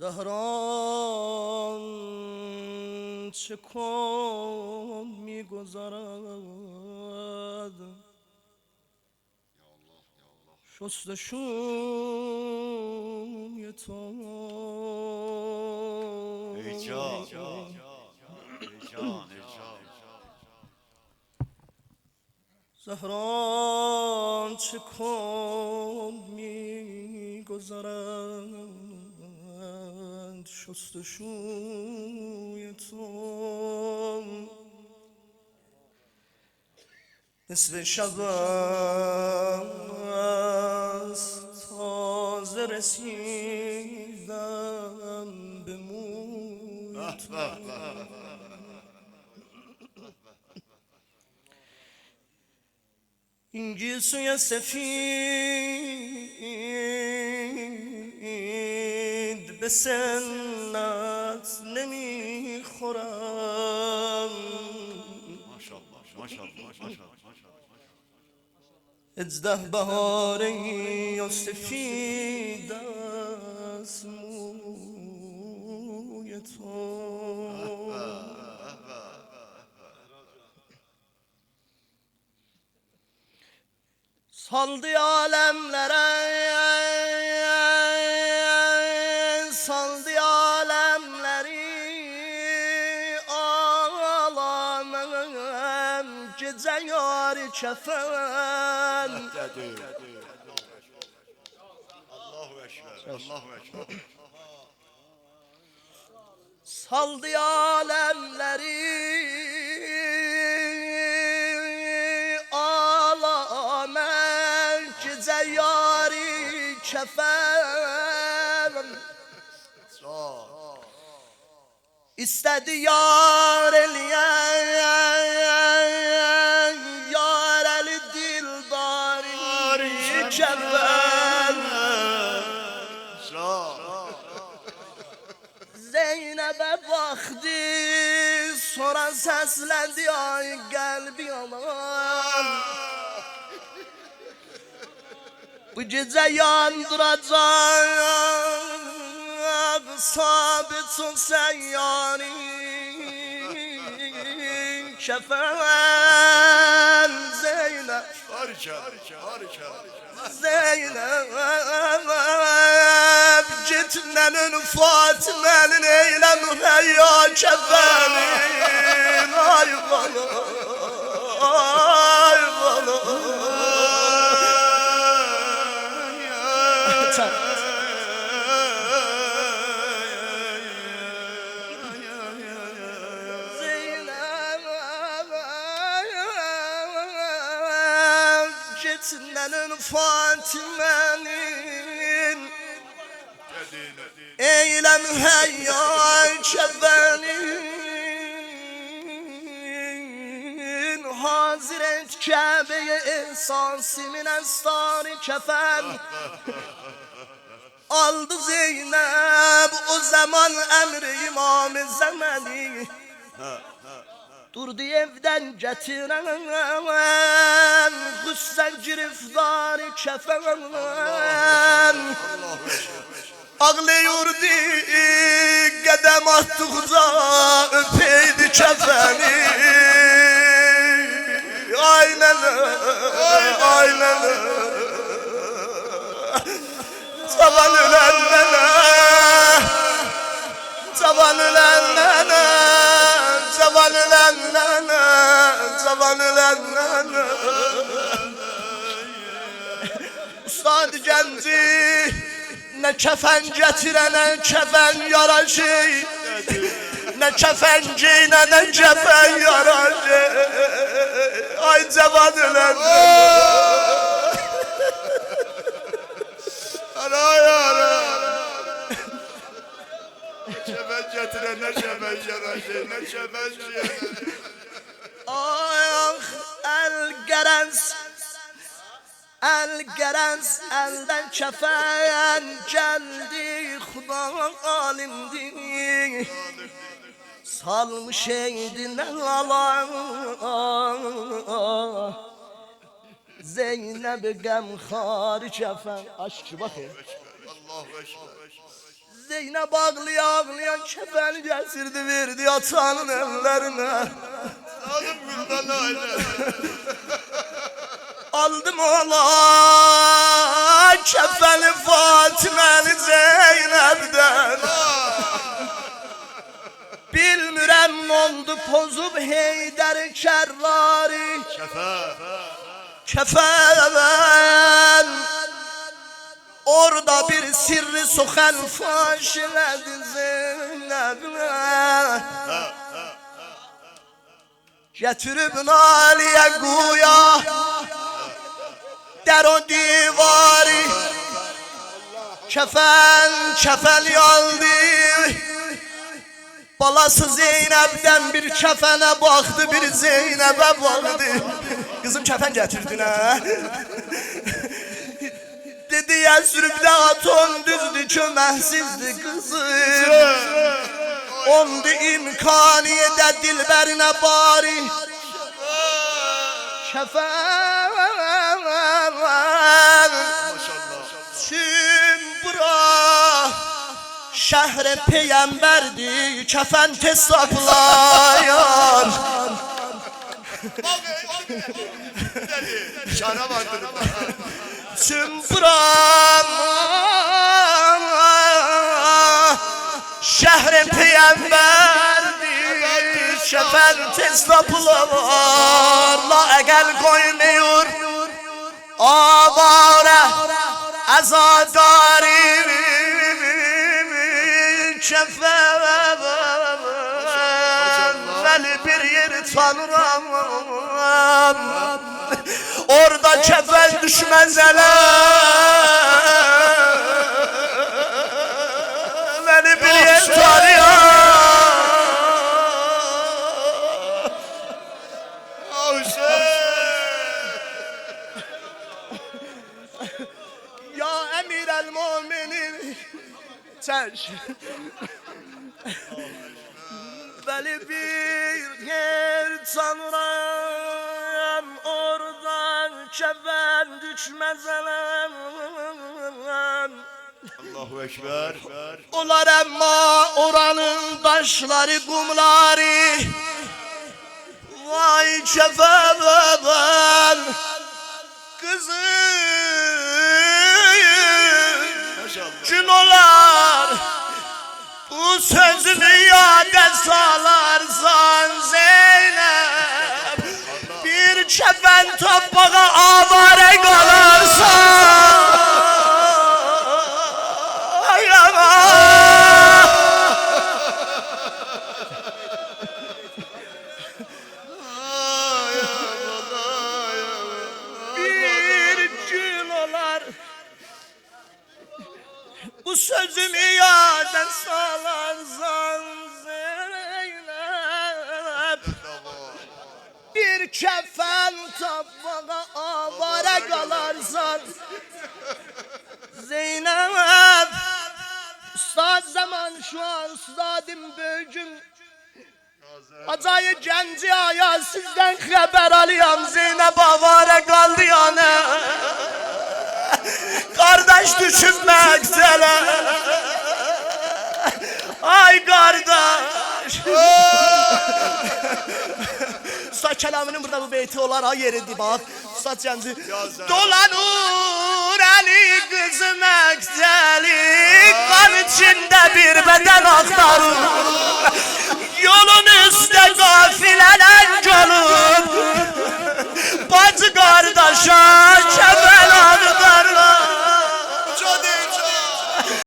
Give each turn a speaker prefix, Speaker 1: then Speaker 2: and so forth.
Speaker 1: زهران چه کن میگذرد شستشوی تو
Speaker 2: ای جان
Speaker 1: زهران چه کن میگذرد شستشوی تو نصف شب است تازه رسیدم به موی تو این گیسوی سفید به سنت نمیخورم ازده بهاره و سفید است موی تو saldı alemlere, saldı alemleri ağlamam gece yar kefen.
Speaker 2: Allahu Ekber, Allahu Ekber.
Speaker 1: Saldı alemleri yari kefen istedi yar eleyen yar eli dildari kefen Zeynep'e baktı sonra seslendi ay kalbi aman bu gece yandıracak sabitun seyyari kefen Zeynep Zeynep gitmenin Fatime'nin eyle müheyya kefenin ay bana ay bana Gitmenin Fatime'nin eyle müheyya kefenin hazır et Kabe'ye esasimin estarı kefen aldı Zeynep o zaman emri imam zemeni durdu evden getiren Hüssen giriftarı kefen ağlıyordu kadem attıkça öpeydi kefeni aynen aynen Tavan ölenlere Tavan ölenlere Tavan ölenlere Tavan ölenlere Ustad genci ne kefen getirene kefen yaraşı ne kefencine ne kefen yaraşı ay tavan ölenlere
Speaker 2: Ne şemen yaraşı, ne şemen
Speaker 1: Ah el gerens elden kefen geldi Xuda alimdi salmış eydine alan Zeynep gamxar kefen aşk bakın Zeynep ağlaya ağlayan kefen getirdi verdi atanın ellerine.
Speaker 2: Alım gülden aile.
Speaker 1: Aldım ola kefeni Fatime'li Zeynep'den. Bilmirem oldu pozub Heydər Kərrari. Kefen orada bir sirri sokan faş elədi Zeynep'e. Getirib naliye guya der o divari. Kefen yaldı. Balası Zeynep'den bir kefene baktı, bir Zeynep'e baktı. Kızım kefen getirdin ha. Dedi ya sürüp de aton düzdü, çömehsizdi kızım. Ondu imkaniyede dilberine bari. Kefen Sümbra şehre peygamberdi, kefen tez saklayan.
Speaker 2: Şana vardır.
Speaker 1: Sümbra şehre peygamberdi, kefen tez saklayan. La egel koymuyor avare azadari kefen. Veli bir yer tanıram, orada kefen düşmez ele. Veli bir yer tanıram. Ya emir el müminin teş. Veli bir yer tanıram, oradan kefen düşmez elem.
Speaker 2: Allahu Ekber.
Speaker 1: Olar emma oranın taşları kumları. Vay kefen kızım gün olar. Bu sözümü yâde salarsan Zeynep, bir kefen tabağa avare kalarsan. Bir gün olar. Bu sözümü yâden salarsan Zeynep, bir kefen tabağa avare kalarsan Zeynep. Ustad zaman şu an ustadım bölgüm. Acayip genci aya sizden haber alıyorum. Zeynep avare kaldı yana. Kardeş düşünmek sana. Ay kardeş. Usta kelamının burada bu beyti olan ha yeridi bak. Usta genci. Dolanur eli kızım ekseli, kan içinde bir beden aktarır. Yolun üstte gafileler canım. Bacı kardeşe